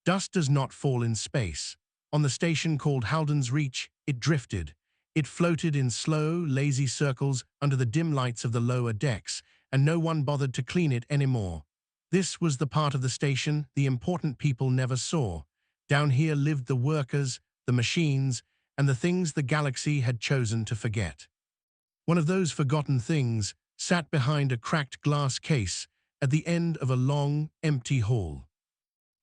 Dust does not fall in space. On the station called Halden's Reach, it drifted. It floated in slow, lazy circles under the dim lights of the lower decks, and no one bothered to clean it anymore. This was the part of the station the important people never saw. Down here lived the workers, the machines, and the things the galaxy had chosen to forget. One of those forgotten things sat behind a cracked glass case at the end of a long, empty hall.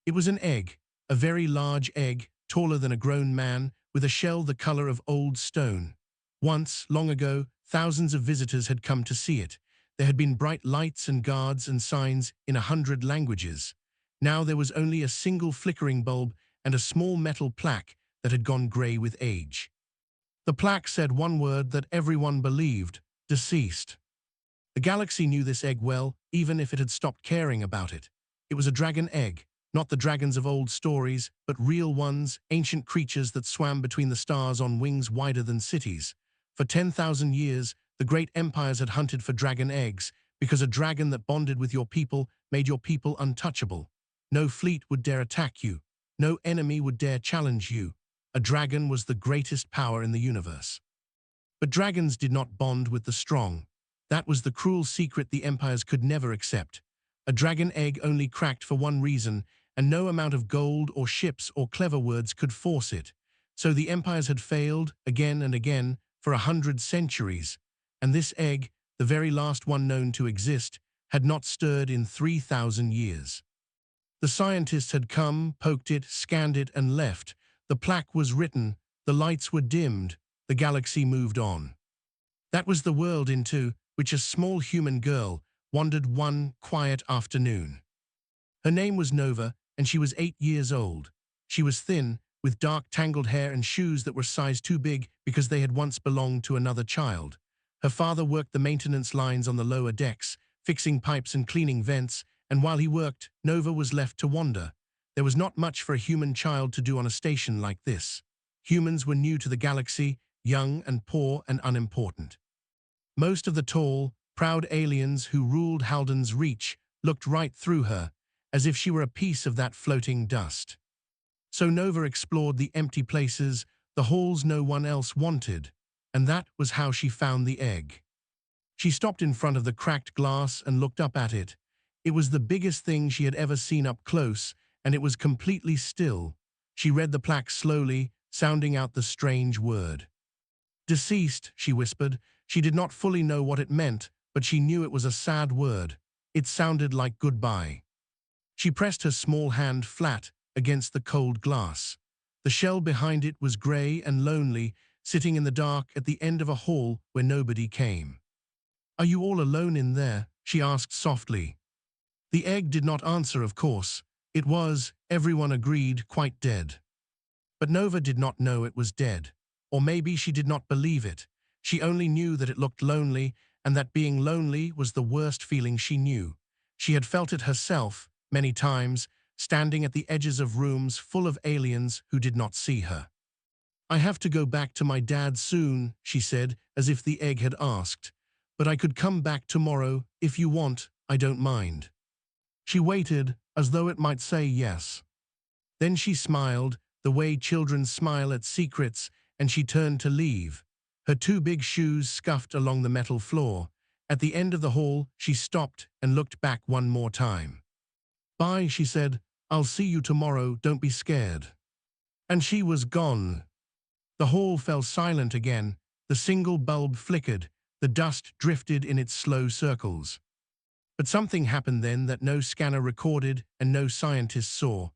It was an egg, a very large egg, taller than a grown man, with a shell the color of old stone. Once, long ago, thousands of visitors had come to see it. There had been bright lights and guards and signs in 100 languages. Now there was only a single flickering bulb and a small metal plaque that had gone grey with age. The plaque said one word that everyone believed: deceased. The galaxy knew this egg well, even if it had stopped caring about it. It was a dragon egg, not the dragons of old stories, but real ones, ancient creatures that swam between the stars on wings wider than cities. For 10,000 years, the great empires had hunted for dragon eggs, because a dragon that bonded with your people made your people untouchable. No fleet would dare attack you. No enemy would dare challenge you. A dragon was the greatest power in the universe. But dragons did not bond with the strong. That was the cruel secret the empires could never accept. A dragon egg only cracked for one reason, and no amount of gold or ships or clever words could force it. So the empires had failed, again and again, for 100 centuries, and this egg, the very last one known to exist, had not stirred in 3,000 years. The scientists had come, poked it, scanned it, and left. The plaque was written, the lights were dimmed, the galaxy moved on. That was the world into which a small human girl wandered one quiet afternoon. Her name was Nova, and she was 8 years old. She was thin, with dark tangled hair and shoes that were size too big because they had once belonged to another child. Her father worked the maintenance lines on the lower decks, fixing pipes and cleaning vents, and while he worked, Nova was left to wander. There was not much for a human child to do on a station like this. Humans were new to the galaxy, young and poor and unimportant. Most of the tall, proud aliens who ruled Halden's Reach looked right through her, as if she were a piece of that floating dust. So Nova explored the empty places, the halls no one else wanted, and that was how she found the egg. She stopped in front of the cracked glass and looked up at it. It was the biggest thing she had ever seen up close, and it was completely still. She read the plaque slowly, sounding out the strange word. Deceased, she whispered. She did not fully know what it meant, but she knew it was a sad word. It sounded like goodbye. She pressed her small hand flat against the cold glass. The shell behind it was grey and lonely, sitting in the dark at the end of a hall where nobody came. "Are you all alone in there?" she asked softly. The egg did not answer, of course. It was, everyone agreed, quite dead. But Nova did not know it was dead. Or maybe she did not believe it. She only knew that it looked lonely, and that being lonely was the worst feeling she knew. She had felt it herself, many times, standing at the edges of rooms full of aliens who did not see her. "I have to go back to my dad soon," she said, as if the egg had asked. "But I could come back tomorrow, if you want, I don't mind." She waited, as though it might say yes. Then she smiled, the way children smile at secrets, and she turned to leave. Her two big shoes scuffed along the metal floor. At the end of the hall, she stopped and looked back one more time. "Bye," she said. "I'll see you tomorrow, don't be scared." And she was gone. The hall fell silent again. The single bulb flickered. The dust drifted in its slow circles. But something happened then that no scanner recorded and no scientist saw.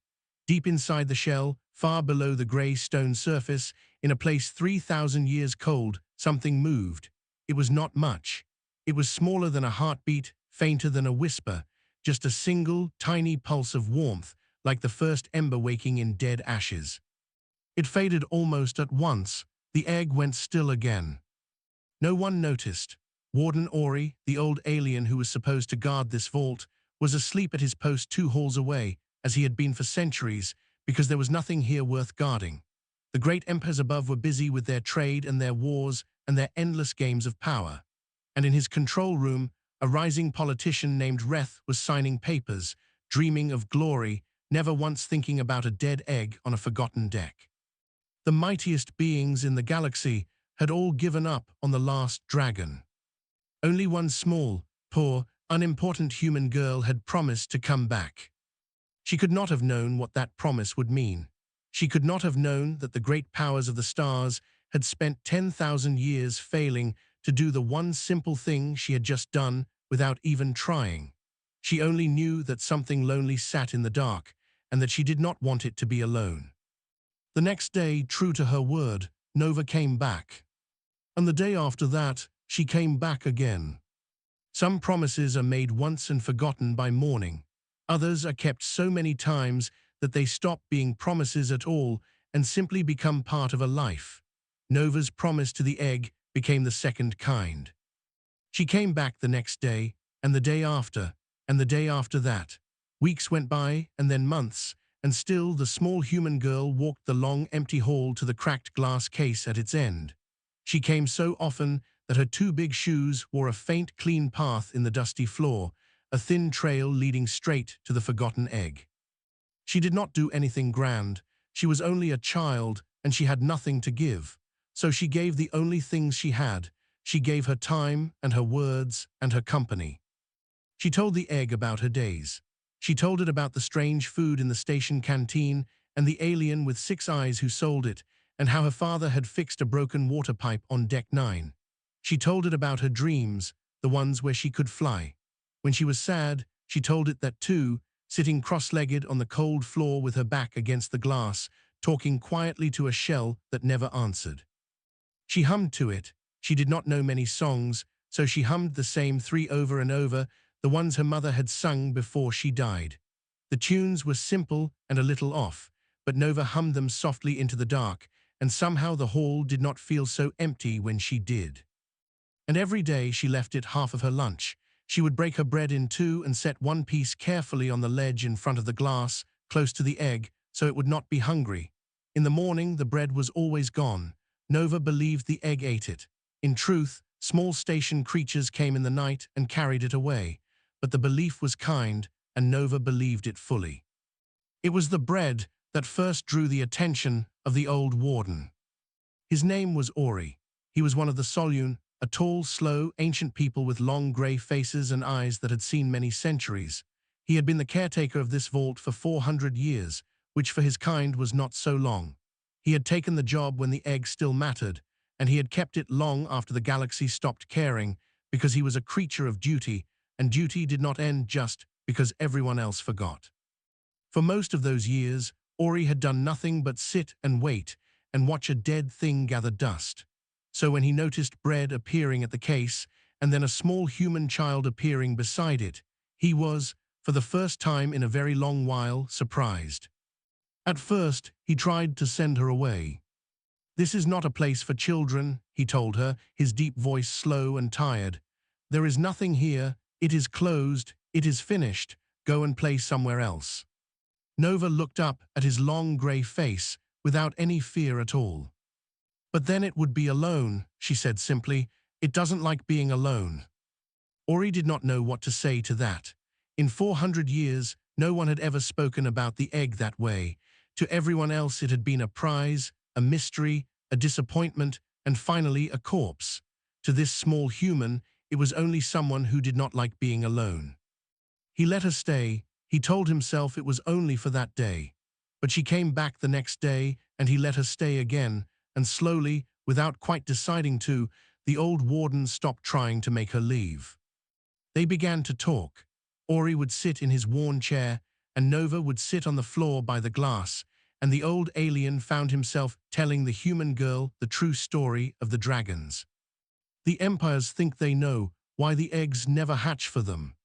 Deep inside the shell, far below the grey stone surface, in a place 3,000 years cold, something moved. It was not much. It was smaller than a heartbeat, fainter than a whisper, just a single, tiny pulse of warmth, like the first ember waking in dead ashes. It faded almost at once. The egg went still again. No one noticed. Warden Ori, the old alien who was supposed to guard this vault, was asleep at his post 2 halls away, as he had been for centuries, because there was nothing here worth guarding. The great empires above were busy with their trade and their wars and their endless games of power. And in his control room, a rising politician named Reth was signing papers, dreaming of glory, never once thinking about a dead egg on a forgotten deck. The mightiest beings in the galaxy had all given up on the last dragon. Only one small, poor, unimportant human girl had promised to come back. She could not have known what that promise would mean. She could not have known that the great powers of the stars had spent 10,000 years failing to do the one simple thing she had just done without even trying. She only knew that something lonely sat in the dark, and that she did not want it to be alone. The next day, true to her word, Nova came back. And the day after that, she came back again. Some promises are made once and forgotten by morning. Others are kept so many times that they stop being promises at all and simply become part of a life. Nova's promise to the egg became the second kind. She came back the next day, and the day after, and the day after that. Weeks went by, and then months, and still the small human girl walked the long, empty hall to the cracked glass case at its end. She came so often that her two big shoes wore a faint, clean path in the dusty floor, a thin trail leading straight to the forgotten egg. She did not do anything grand. She was only a child, and she had nothing to give. So she gave the only things she had. She gave her time and her words and her company. She told the egg about her days. She told it about the strange food in the station canteen and the alien with 6 eyes who sold it, and how her father had fixed a broken water pipe on Deck 9. She told it about her dreams, the ones where she could fly. When she was sad, she told it that too, sitting cross-legged on the cold floor with her back against the glass, talking quietly to a shell that never answered. She hummed to it. She did not know many songs, so she hummed the same 3 over and over, the ones her mother had sung before she died. The tunes were simple and a little off, but Nova hummed them softly into the dark, and somehow the hall did not feel so empty when she did. And every day she left it half of her lunch. She would break her bread in 2 and set one piece carefully on the ledge in front of the glass, close to the egg, so it would not be hungry. In the morning, the bread was always gone. Nova believed the egg ate it. In truth, small station creatures came in the night and carried it away. But the belief was kind, and Nova believed it fully. It was the bread that first drew the attention of the old warden. His name was Ori. He was one of the Solune, a tall, slow, ancient people with long grey faces and eyes that had seen many centuries. He had been the caretaker of this vault for 400 years, which for his kind was not so long. He had taken the job when the egg still mattered, and he had kept it long after the galaxy stopped caring, because he was a creature of duty, and duty did not end just because everyone else forgot. For most of those years, Ori had done nothing but sit and wait and watch a dead thing gather dust. So when he noticed bread appearing at the case and then a small human child appearing beside it, he was, for the first time in a very long while, surprised. At first, he tried to send her away. "This is not a place for children," he told her, his deep voice slow and tired. "There is nothing here. It is closed. It is finished. Go and play somewhere else." Nova looked up at his long grey face without any fear at all. "But then it would be alone," she said simply. "It doesn't like being alone." Ori did not know what to say to that. In 400 years, no one had ever spoken about the egg that way. To everyone else it had been a prize, a mystery, a disappointment, and finally a corpse. To this small human, it was only someone who did not like being alone. He let her stay. He told himself it was only for that day. But she came back the next day, and he let her stay again, and slowly, without quite deciding to, the old warden stopped trying to make her leave. They began to talk. Ori would sit in his worn chair, and Nova would sit on the floor by the glass, and the old alien found himself telling the human girl the true story of the dragons. "The empires think they know why the eggs never hatch for them,"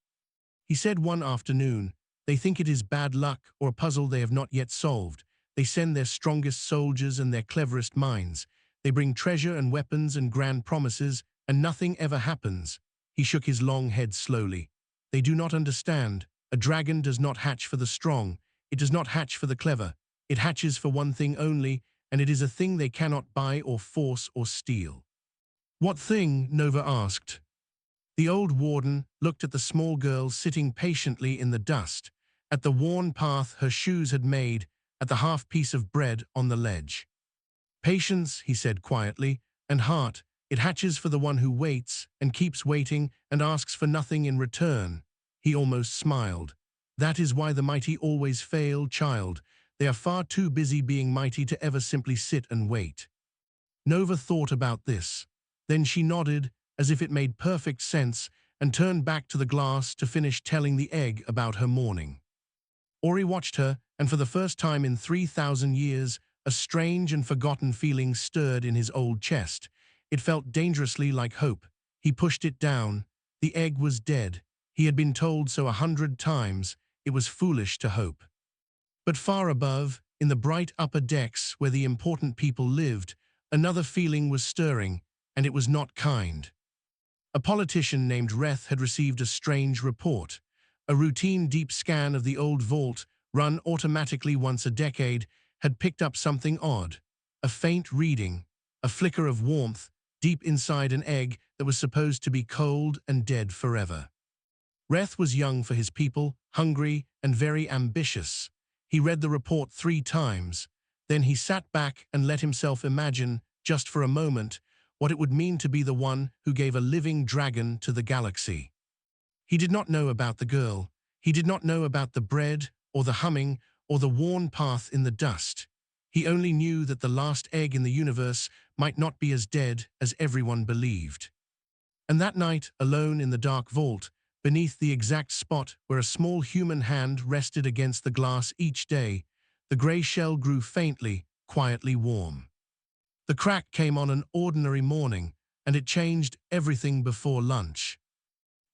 he said one afternoon. "They think it is bad luck or a puzzle they have not yet solved. They send their strongest soldiers and their cleverest minds. They bring treasure and weapons and grand promises, and nothing ever happens." He shook his long head slowly. "They do not understand. A dragon does not hatch for the strong. It does not hatch for the clever. It hatches for one thing only, and it is a thing they cannot buy or force or steal." "What thing?" Nova asked. The old warden looked at the small girl sitting patiently in the dust, at the worn path her shoes had made, at the half-piece of bread on the ledge. "Patience," he said quietly, "and heart, it hatches for the one who waits and keeps waiting and asks for nothing in return." He almost smiled. "That is why the mighty always fail, child. They are far too busy being mighty to ever simply sit and wait." Nova thought about this. Then she nodded, as if it made perfect sense, and turned back to the glass to finish telling the egg about her morning. Ori watched her, and for the first time in 3,000 years, a strange and forgotten feeling stirred in his old chest. It felt dangerously like hope. He pushed it down. The egg was dead. He had been told so 100 times. It was foolish to hope. But far above, in the bright upper decks where the important people lived, another feeling was stirring, and it was not kind. A politician named Reth had received a strange report. A routine deep scan of the old vault, run automatically once a decade, had picked up something odd. A faint reading, a flicker of warmth, deep inside an egg that was supposed to be cold and dead forever. Reth was young for his people, hungry and very ambitious. He read the report 3 times. Then he sat back and let himself imagine, just for a moment, what it would mean to be the one who gave a living dragon to the galaxy. He did not know about the girl. He did not know about the bread, or the humming, or the worn path in the dust. He only knew that the last egg in the universe might not be as dead as everyone believed. And that night, alone in the dark vault, beneath the exact spot where a small human hand rested against the glass each day, the grey shell grew faintly, quietly warm. The crack came on an ordinary morning, and it changed everything before lunch.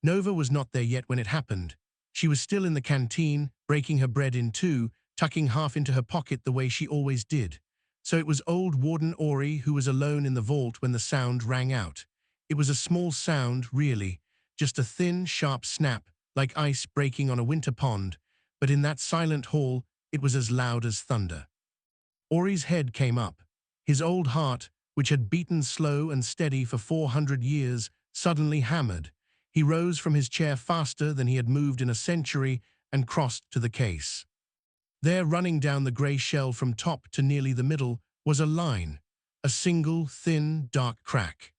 Nova was not there yet when it happened. She was still in the canteen, breaking her bread in 2, tucking half into her pocket the way she always did. So it was old Warden Ori who was alone in the vault when the sound rang out. It was a small sound, really, just a thin, sharp snap, like ice breaking on a winter pond, but in that silent hall, it was as loud as thunder. Ori's head came up. His old heart, which had beaten slow and steady for 400 years, suddenly hammered. He rose from his chair faster than he had moved in a century and crossed to the case. There, running down the grey shell from top to nearly the middle, was a line, a single, thin, dark crack.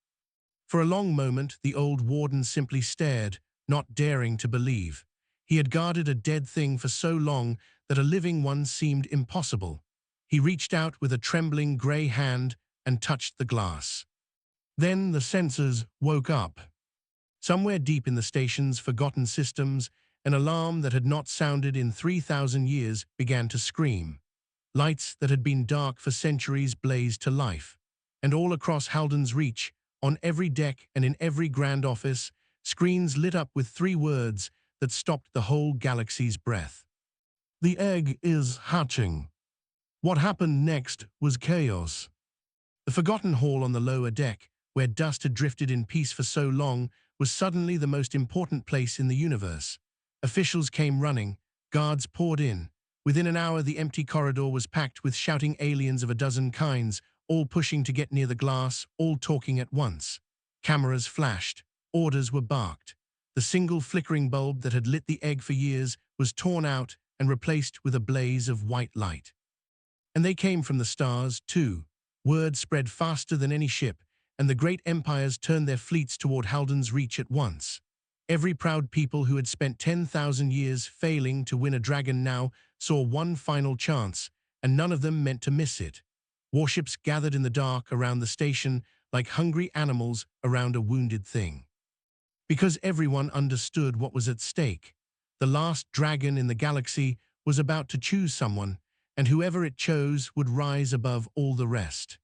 For a long moment, the old warden simply stared, not daring to believe. He had guarded a dead thing for so long that a living one seemed impossible. He reached out with a trembling grey hand and touched the glass. Then the sensors woke up. Somewhere deep in the station's forgotten systems, an alarm that had not sounded in 3,000 years began to scream. Lights that had been dark for centuries blazed to life. And all across Halden's Reach, on every deck and in every grand office, screens lit up with 3 words that stopped the whole galaxy's breath. "The egg is hatching." What happened next was chaos. The forgotten hall on the lower deck, where dust had drifted in peace for so long, was suddenly the most important place in the universe. Officials came running, guards poured in. Within an hour, the empty corridor was packed with shouting aliens of a dozen kinds, all pushing to get near the glass, all talking at once. Cameras flashed, orders were barked. The single flickering bulb that had lit the egg for years was torn out and replaced with a blaze of white light. And they came from the stars, too. Word spread faster than any ship, and the great empires turned their fleets toward Halden's Reach at once. Every proud people who had spent 10,000 years failing to win a dragon now saw one final chance, and none of them meant to miss it. Warships gathered in the dark around the station like hungry animals around a wounded thing. Because everyone understood what was at stake. The last dragon in the galaxy was about to choose someone, and whoever it chose would rise above all the rest.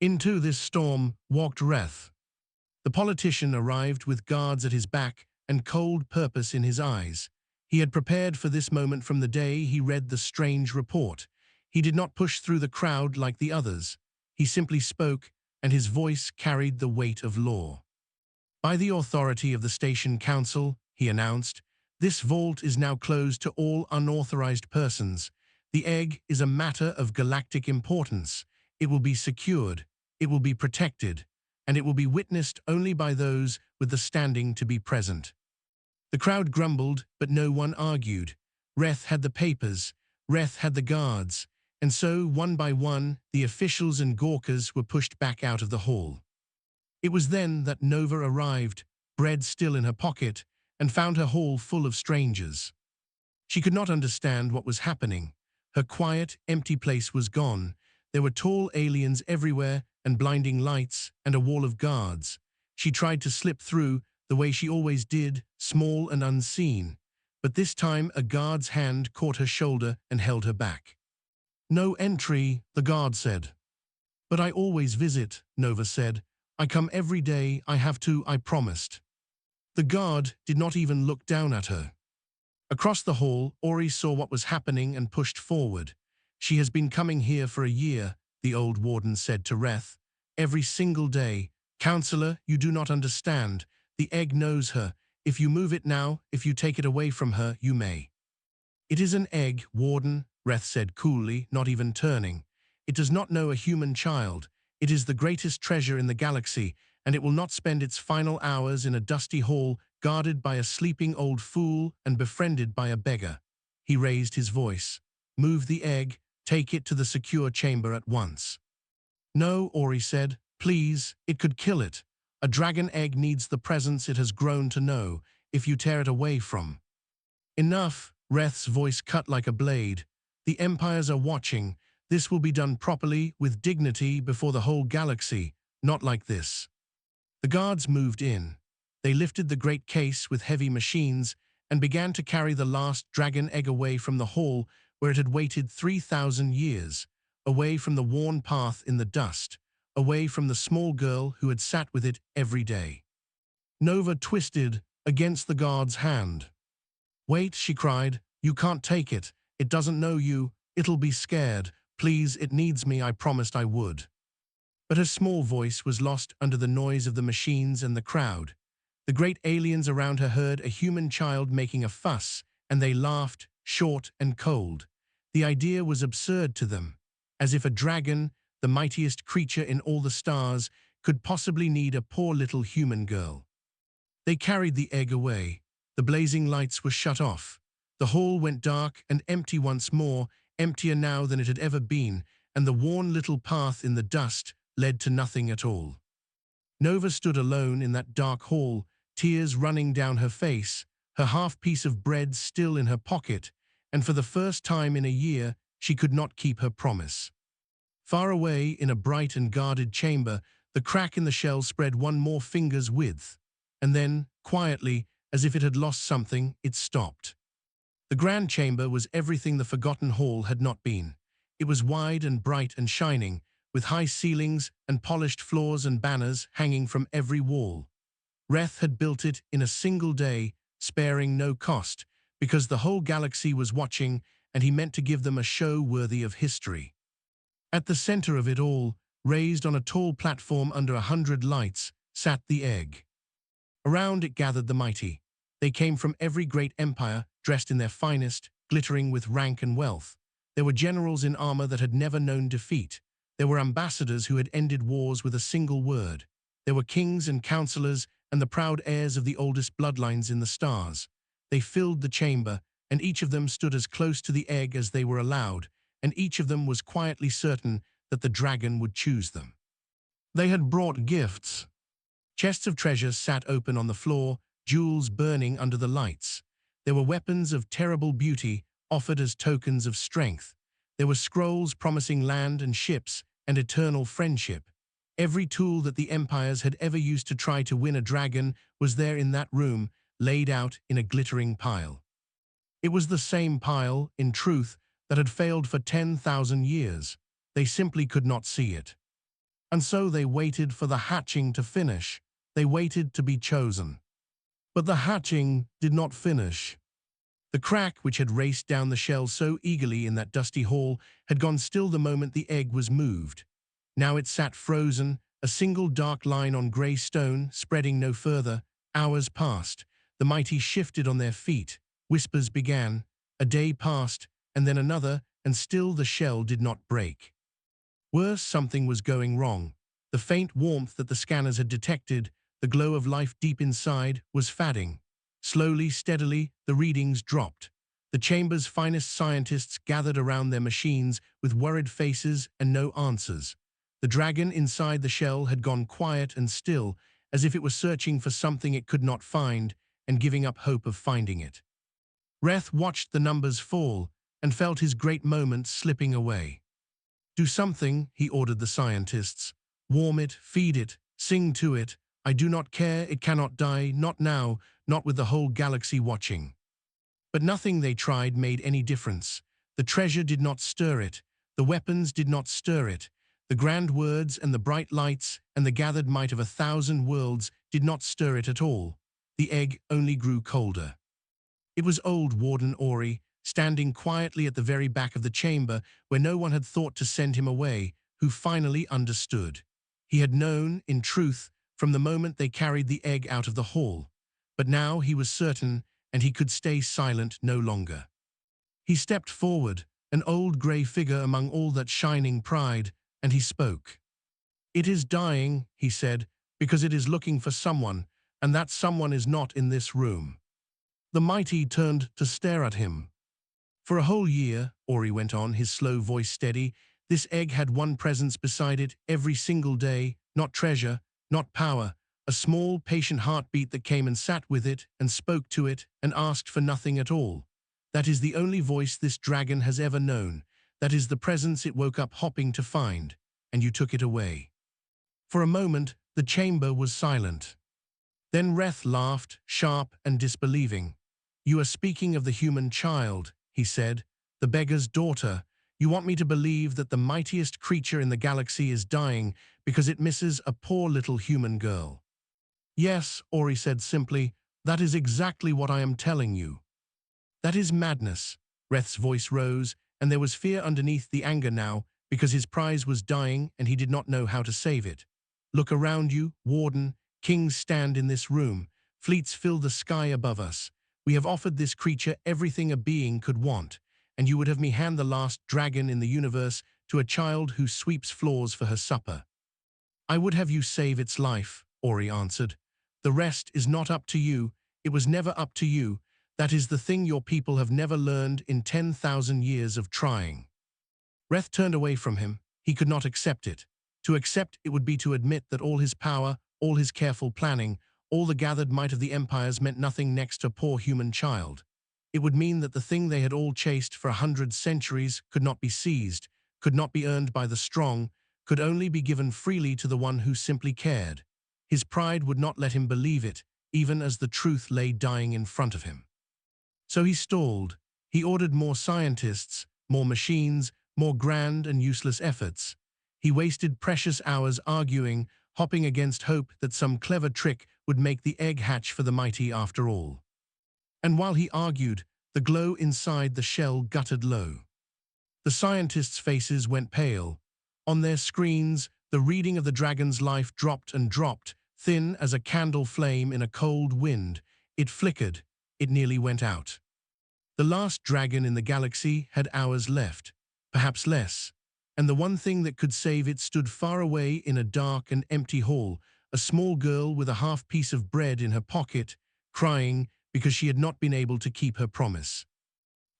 Into this storm walked Reth. The politician arrived with guards at his back and cold purpose in his eyes. He had prepared for this moment from the day he read the strange report. He did not push through the crowd like the others. He simply spoke, and his voice carried the weight of law. "By the authority of the Station Council," he announced, "this vault is now closed to all unauthorized persons. The egg is a matter of galactic importance. It will be secured, it will be protected, and it will be witnessed only by those with the standing to be present." The crowd grumbled, but no one argued. Reth had the papers, Reth had the guards, and so, one by one, the officials and Gawkers were pushed back out of the hall. It was then that Nova arrived, bread still in her pocket, and found her hall full of strangers. She could not understand what was happening. Her quiet, empty place was gone. There were tall aliens everywhere, and blinding lights, and a wall of guards. She tried to slip through, the way she always did, small and unseen. But this time a guard's hand caught her shoulder and held her back. "No entry," the guard said. "But I always visit," Nova said. "I come every day, I have to, I promised." The guard did not even look down at her. Across the hall, Ori saw what was happening and pushed forward. "She has been coming here for a year," the old warden said to Reth. "Every single day. Counselor, you do not understand. The egg knows her. If you move it now, if you take it away from her, you may." "It is an egg, warden," Reth said coolly, not even turning. "It does not know a human child. It is the greatest treasure in the galaxy, and it will not spend its final hours in a dusty hall guarded by a sleeping old fool and befriended by a beggar." He raised his voice. "Move the egg, take it to the secure chamber at once." "No," Ori said. "Please, it could kill it. A dragon egg needs the presence it has grown to know, if you tear it away from." "Enough," Reth's voice cut like a blade. "The empires are watching. This will be done properly, with dignity, before the whole galaxy, not like this." The guards moved in. They lifted the great case with heavy machines and began to carry the last dragon egg away from the hall where it had waited 3,000 years, away from the worn path in the dust, away from the small girl who had sat with it every day. Nova twisted against the guard's hand. "Wait," she cried. "You can't take it. It doesn't know you. It'll be scared. Please, it needs me. I promised I would." But her small voice was lost under the noise of the machines and the crowd. The great aliens around her heard a human child making a fuss, and they laughed, short and cold. The idea was absurd to them, as if a dragon, the mightiest creature in all the stars, could possibly need a poor little human girl. They carried the egg away. The blazing lights were shut off. The hall went dark and empty once more, emptier now than it had ever been, and the worn little path in the dust led to nothing at all. Nova stood alone in that dark hall, tears running down her face, her half-piece of bread still in her pocket, and for the first time in a year, she could not keep her promise. Far away, in a bright and guarded chamber, the crack in the shell spread one more finger's width, and then, quietly, as if it had lost something, it stopped. The grand chamber was everything the forgotten hall had not been. It was wide and bright and shining, with high ceilings and polished floors and banners hanging from every wall. Reth had built it in a single day, sparing no cost, because the whole galaxy was watching, and he meant to give them a show worthy of history. At the center of it all, raised on a tall platform under 100 lights, sat the egg. Around it gathered the mighty. They came from every great empire, dressed in their finest, glittering with rank and wealth. There were generals in armor that had never known defeat. There were ambassadors who had ended wars with a single word. There were kings and counselors and the proud heirs of the oldest bloodlines in the stars. They filled the chamber, and each of them stood as close to the egg as they were allowed, and each of them was quietly certain that the dragon would choose them. They had brought gifts. Chests of treasures sat open on the floor, jewels burning under the lights. There were weapons of terrible beauty offered as tokens of strength. There were scrolls promising land and ships and eternal friendship. Every tool that the empires had ever used to try to win a dragon was there in that room, laid out in a glittering pile. It was the same pile, in truth, that had failed for 10,000 years. They simply could not see it. And so they waited for the hatching to finish. They waited to be chosen. But the hatching did not finish. The crack, which had raced down the shell so eagerly in that dusty hall, had gone still the moment the egg was moved. Now it sat frozen, a single dark line on grey stone, spreading no further. Hours passed. The mighty shifted on their feet. Whispers began. A day passed, and then another, and still the shell did not break. Worse, something was going wrong. The faint warmth that the scanners had detected, the glow of life deep inside, was fading. Slowly, steadily, the readings dropped. The chamber's finest scientists gathered around their machines with worried faces and no answers. The dragon inside the shell had gone quiet and still, as if it were searching for something it could not find and giving up hope of finding it. Reth watched the numbers fall and felt his great moment slipping away. "Do something," he ordered the scientists. "Warm it, feed it, sing to it. I do not care, it cannot die, not now, not with the whole galaxy watching." But nothing they tried made any difference. The treasure did not stir it. The weapons did not stir it. The grand words and the bright lights and the gathered might of 1,000 worlds did not stir it at all. The egg only grew colder. It was old Warden Ori, standing quietly at the very back of the chamber where no one had thought to send him away, who finally understood. He had known, in truth, from the moment they carried the egg out of the hall. But now he was certain, and he could stay silent no longer. He stepped forward, an old grey figure among all that shining pride, and he spoke. "It is dying," he said, "because it is looking for someone, and that someone is not in this room." The mighty turned to stare at him. "For a whole year," Ori went on, his slow voice steady, "this egg had one presence beside it every single day, not treasure, not power, a small, patient heartbeat that came and sat with it and spoke to it and asked for nothing at all. That is the only voice this dragon has ever known. That is the presence it woke up hopping to find, and you took it away." For a moment, the chamber was silent. Then Reth laughed, sharp and disbelieving. "You are speaking of the human child," he said, "the beggar's daughter. You want me to believe that the mightiest creature in the galaxy is dying because it misses a poor little human girl." "Yes," Ori said simply, "that is exactly what I am telling you." "That is madness." Reth's voice rose, and there was fear underneath the anger now, because his prize was dying and he did not know how to save it. "Look around you, Warden. Kings stand in this room. Fleets fill the sky above us. We have offered this creature everything a being could want, and you would have me hand the last dragon in the universe to a child who sweeps floors for her supper." "I would have you save its life," Ori answered. "The rest is not up to you. It was never up to you. That is the thing your people have never learned in 10,000 years of trying." Reth turned away from him. He could not accept it. To accept it would be to admit that all his power, all his careful planning, all the gathered might of the empires meant nothing next to a poor human child. It would mean that the thing they had all chased for 100 centuries could not be seized, could not be earned by the strong, could only be given freely to the one who simply cared. His pride would not let him believe it, even as the truth lay dying in front of him. So he stalled. He ordered more scientists, more machines, more grand and useless efforts. He wasted precious hours arguing, hopping against hope that some clever trick would make the egg hatch for the mighty after all. And while he argued, the glow inside the shell guttered low. The scientists' faces went pale. On their screens, the reading of the dragon's life dropped and dropped, thin as a candle flame in a cold wind. It flickered. It nearly went out. The last dragon in the galaxy had hours left, perhaps less, and the one thing that could save it stood far away in a dark and empty hall, a small girl with a half piece of bread in her pocket, crying because she had not been able to keep her promise.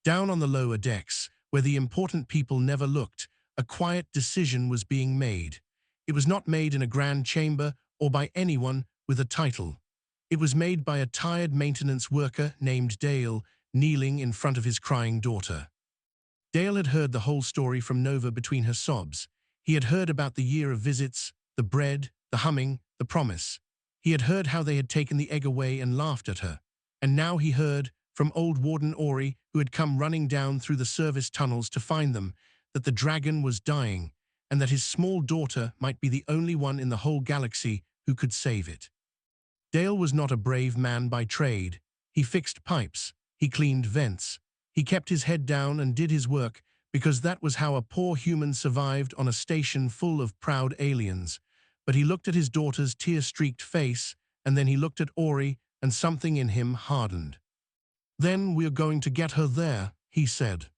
Down on the lower decks, where the important people never looked, a quiet decision was being made. It was not made in a grand chamber or by anyone with a title. It was made by a tired maintenance worker named Dale, kneeling in front of his crying daughter. Dale had heard the whole story from Nova between her sobs. He had heard about the year of visits, the bread, the humming, the promise. He had heard how they had taken the egg away and laughed at her. And now he heard, from old Warden Ori, who had come running down through the service tunnels to find them, that the dragon was dying, and that his small daughter might be the only one in the whole galaxy who could save it. Dale was not a brave man by trade. He fixed pipes. He cleaned vents. He kept his head down and did his work, because that was how a poor human survived on a station full of proud aliens. But he looked at his daughter's tear-streaked face, and then he looked at Ori, and something in him hardened. "Then we're going to get her there," he said.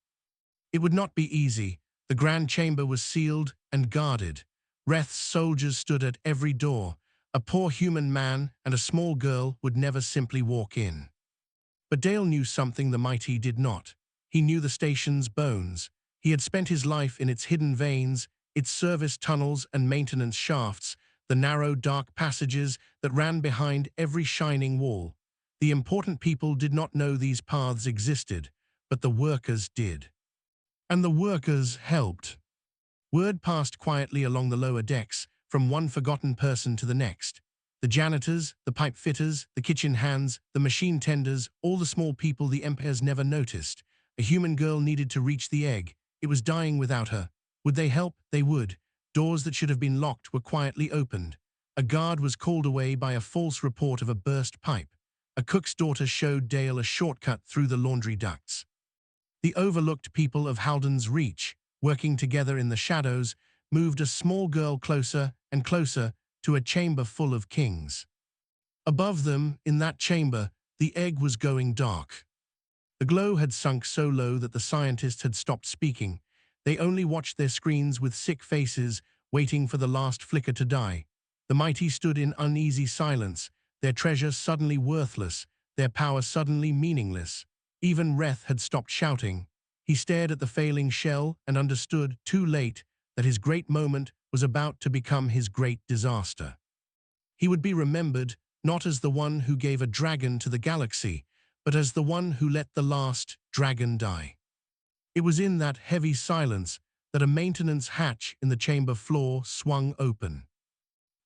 It would not be easy. The grand chamber was sealed and guarded. Reth's soldiers stood at every door. A poor human man and a small girl would never simply walk in. But Dale knew something the mighty did not. He knew the station's bones. He had spent his life in its hidden veins, its service tunnels and maintenance shafts, the narrow, dark passages that ran behind every shining wall. The important people did not know these paths existed, but the workers did. And the workers helped. Word passed quietly along the lower decks, from one forgotten person to the next. The janitors, the pipe fitters, the kitchen hands, the machine tenders, all the small people the Empire's never noticed. A human girl needed to reach the egg. It was dying without her. Would they help? They would. Doors that should have been locked were quietly opened. A guard was called away by a false report of a burst pipe. A cook's daughter showed Dale a shortcut through the laundry ducts. The overlooked people of Halden's Reach, working together in the shadows, moved a small girl closer and closer to a chamber full of kings. Above them, in that chamber, the egg was going dark. The glow had sunk so low that the scientists had stopped speaking. They only watched their screens with sick faces, waiting for the last flicker to die. The mighty stood in uneasy silence, their treasure suddenly worthless, their power suddenly meaningless. Even Reth had stopped shouting. He stared at the failing shell and understood, too late, that his great moment was about to become his great disaster. He would be remembered not as the one who gave a dragon to the galaxy, but as the one who let the last dragon die. It was in that heavy silence that a maintenance hatch in the chamber floor swung open.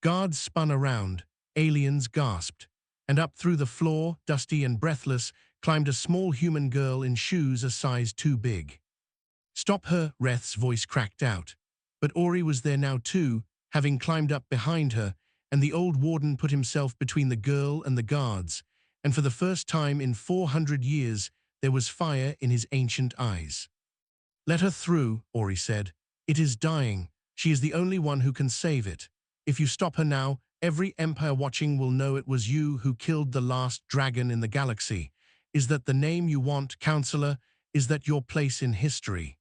Guards spun around, aliens gasped, and up through the floor, dusty and breathless, climbed a small human girl in shoes a size too big. "Stop her," Reth's voice cracked out. But Ori was there now too, having climbed up behind her, and the old warden put himself between the girl and the guards, and for the first time in 400 years there was fire in his ancient eyes. "Let her through," Ori said. "It is dying. She is the only one who can save it. If you stop her now, every empire watching will know it was you who killed the last dragon in the galaxy. Is that the name you want, Counselor? Is that your place in history?"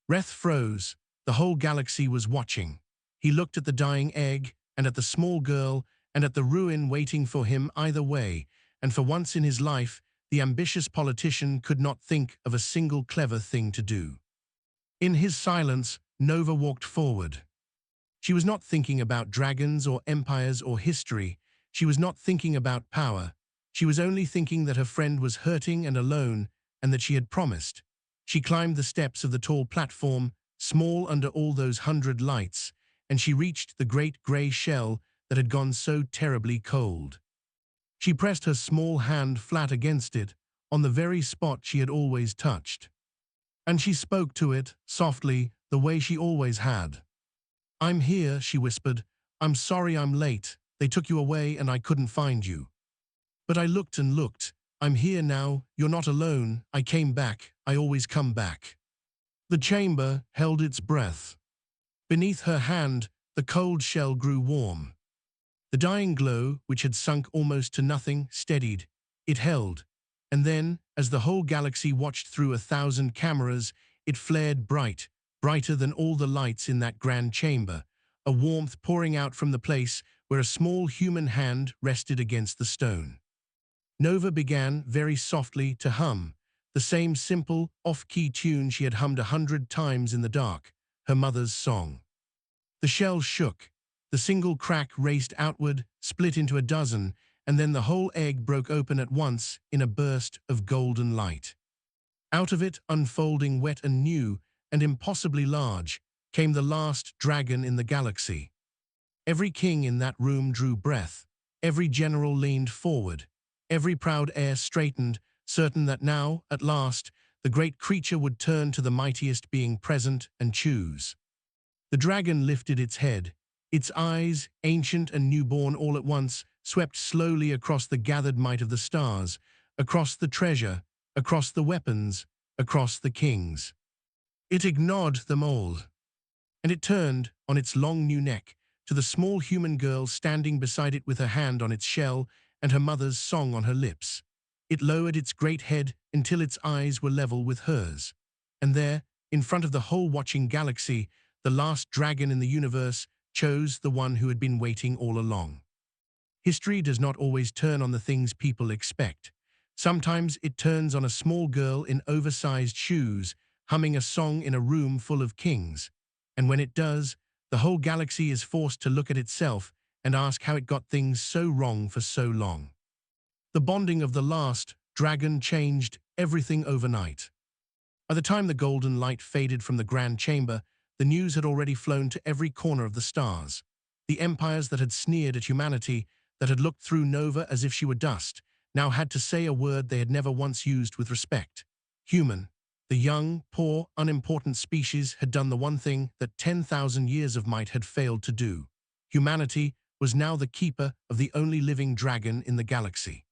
Reth froze. The whole galaxy was watching. He looked at the dying egg, and at the small girl, and at the ruin waiting for him either way, and for once in his life, the ambitious politician could not think of a single clever thing to do. In his silence, Nova walked forward. She was not thinking about dragons or empires or history. She was not thinking about power. She was only thinking that her friend was hurting and alone, and that she had promised. She climbed the steps of the tall platform, small under all those 100 lights, and she reached the great grey shell that had gone so terribly cold. She pressed her small hand flat against it, on the very spot she had always touched. And she spoke to it, softly, the way she always had. "I'm here," she whispered. "I'm sorry I'm late. They took you away and I couldn't find you. But I looked and looked. I'm here now. You're not alone. I came back. I always come back." The chamber held its breath. Beneath her hand, the cold shell grew warm. The dying glow, which had sunk almost to nothing, steadied. It held. And then, as the whole galaxy watched through 1,000 cameras, it flared bright, brighter than all the lights in that grand chamber, a warmth pouring out from the place where a small human hand rested against the stone. Nova began, very softly, to hum, the same simple, off-key tune she had hummed 100 times in the dark, her mother's song. The shell shook. The single crack raced outward, split into a dozen, and then the whole egg broke open at once in a burst of golden light. Out of it, unfolding wet and new, and impossibly large, came the last dragon in the galaxy. Every king in that room drew breath. Every general leaned forward. Every proud heir straightened, certain that now, at last, the great creature would turn to the mightiest being present and choose. The dragon lifted its head. Its eyes, ancient and newborn all at once, swept slowly across the gathered might of the stars, across the treasure, across the weapons, across the kings. It ignored them all. And it turned, on its long new neck, to the small human girl standing beside it with her hand on its shell and her mother's song on her lips. It lowered its great head until its eyes were level with hers. And there, in front of the whole watching galaxy, the last dragon in the universe chose the one who had been waiting all along. History does not always turn on the things people expect. Sometimes it turns on a small girl in oversized shoes, humming a song in a room full of kings. And when it does, the whole galaxy is forced to look at itself and ask how it got things so wrong for so long. The bonding of the last dragon changed everything overnight. By the time the golden light faded from the grand chamber, the news had already flown to every corner of the stars. The empires that had sneered at humanity, that had looked through Nova as if she were dust, now had to say a word they had never once used with respect. Human, the young, poor, unimportant species, had done the one thing that 10,000 years of might had failed to do. Humanity was now the keeper of the only living dragon in the galaxy.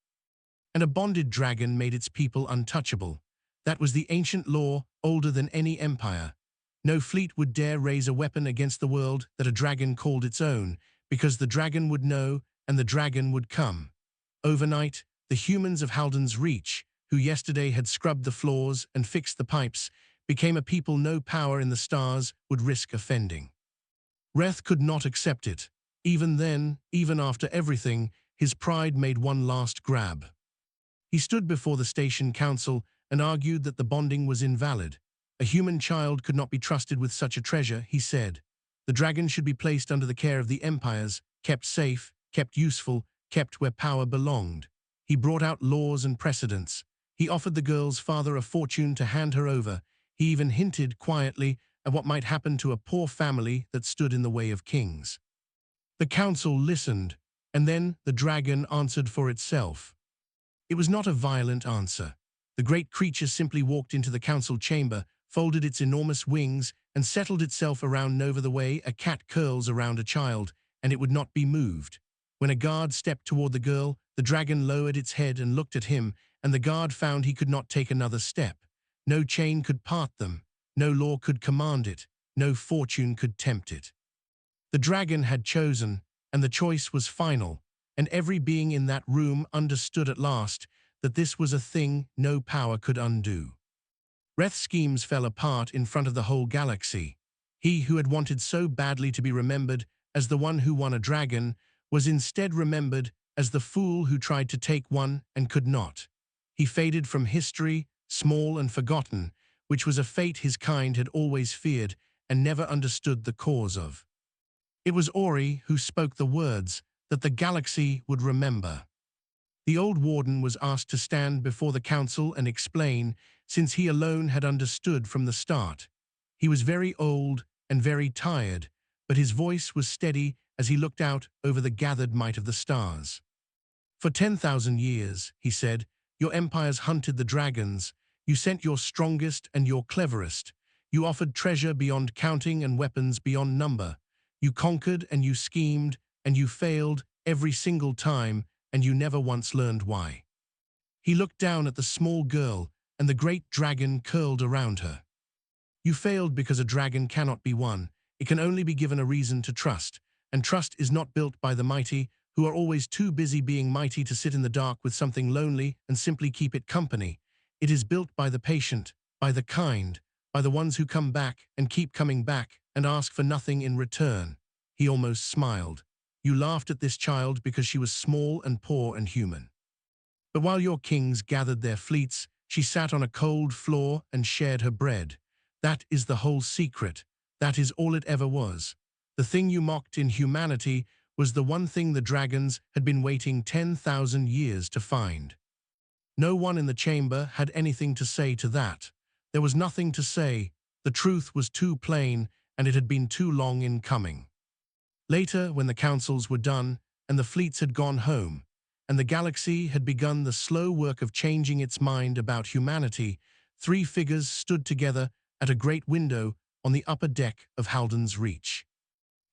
And a bonded dragon made its people untouchable. That was the ancient law, older than any empire. No fleet would dare raise a weapon against the world that a dragon called its own, because the dragon would know and the dragon would come. Overnight, the humans of Haldan's Reach, who yesterday had scrubbed the floors and fixed the pipes, became a people no power in the stars would risk offending. Reth could not accept it. Even then, even after everything, his pride made one last grab. He stood before the station council and argued that the bonding was invalid. A human child could not be trusted with such a treasure, he said. The dragon should be placed under the care of the empires, kept safe, kept useful, kept where power belonged. He brought out laws and precedents. He offered the girl's father a fortune to hand her over. He even hinted quietly at what might happen to a poor family that stood in the way of kings. The council listened, and then the dragon answered for itself. It was not a violent answer. The great creature simply walked into the council chamber, folded its enormous wings, and settled itself around Nova the way a cat curls around a child, and it would not be moved. When a guard stepped toward the girl, the dragon lowered its head and looked at him, and the guard found he could not take another step. No chain could part them, no law could command it, no fortune could tempt it. The dragon had chosen, and the choice was final, and every being in that room understood at last that this was a thing no power could undo. Reth's schemes fell apart in front of the whole galaxy. He who had wanted so badly to be remembered as the one who won a dragon was instead remembered as the fool who tried to take one and could not. He faded from history, small and forgotten, which was a fate his kind had always feared and never understood the cause of. It was Ori who spoke the words that the galaxy would remember. The old warden was asked to stand before the council and explain, since he alone had understood from the start. He was very old and very tired, but his voice was steady as he looked out over the gathered might of the stars. For 10,000 years, he said, your empires hunted the dragons. You sent your strongest and your cleverest. You offered treasure beyond counting and weapons beyond number. You conquered and you schemed, and you failed every single time, and you never once learned why. He looked down at the small girl, and the great dragon curled around her. You failed because a dragon cannot be won. It can only be given a reason to trust, and trust is not built by the mighty, who are always too busy being mighty to sit in the dark with something lonely and simply keep it company. It is built by the patient, by the kind, by the ones who come back and keep coming back and ask for nothing in return. He almost smiled. You laughed at this child because she was small and poor and human. But while your kings gathered their fleets, she sat on a cold floor and shared her bread. That is the whole secret. That is all it ever was. The thing you mocked in humanity was the one thing the dragons had been waiting 10,000 years to find. No one in the chamber had anything to say to that. There was nothing to say. The truth was too plain, and it had been too long in coming. Later, when the councils were done, and the fleets had gone home, and the galaxy had begun the slow work of changing its mind about humanity, three figures stood together at a great window on the upper deck of Haldan's Reach.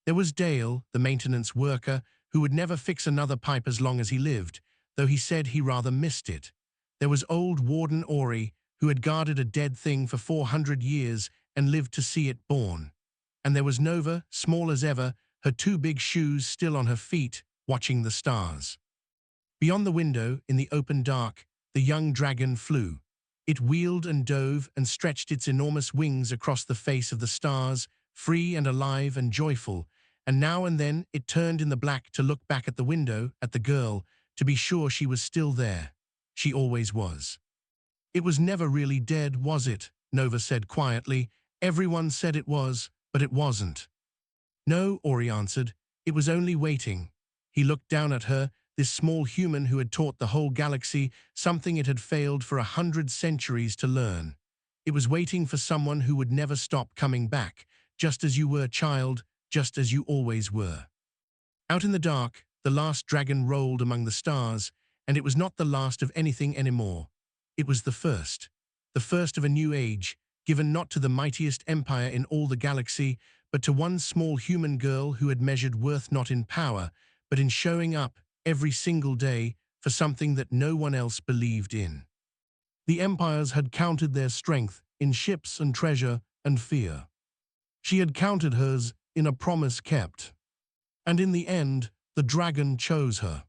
There was Dale, the maintenance worker, who would never fix another pipe as long as he lived, though he said he rather missed it. There was old Warden Ori, who had guarded a dead thing for 400 years and lived to see it born. And there was Nova, small as ever, her two big shoes still on her feet, watching the stars. Beyond the window, in the open dark, the young dragon flew. It wheeled and dove and stretched its enormous wings across the face of the stars, free and alive and joyful, and now and then it turned in the black to look back at the window, at the girl, to be sure she was still there. She always was. It was never really dead, was it? Nova said quietly. Everyone said it was, but it wasn't. No, Ori answered. It was only waiting. He looked down at her, this small human who had taught the whole galaxy something it had failed for 100 centuries to learn. It was waiting for someone who would never stop coming back, just as you were, child, just as you always were. Out in the dark, the last dragon rolled among the stars, and it was not the last of anything anymore. It was the first of a new age, given not to the mightiest empire in all the galaxy, but to one small human girl who had measured worth not in power, but in showing up every single day for something that no one else believed in. The empires had counted their strength in ships and treasure and fear. She had counted hers in a promise kept. And in the end, the dragon chose her.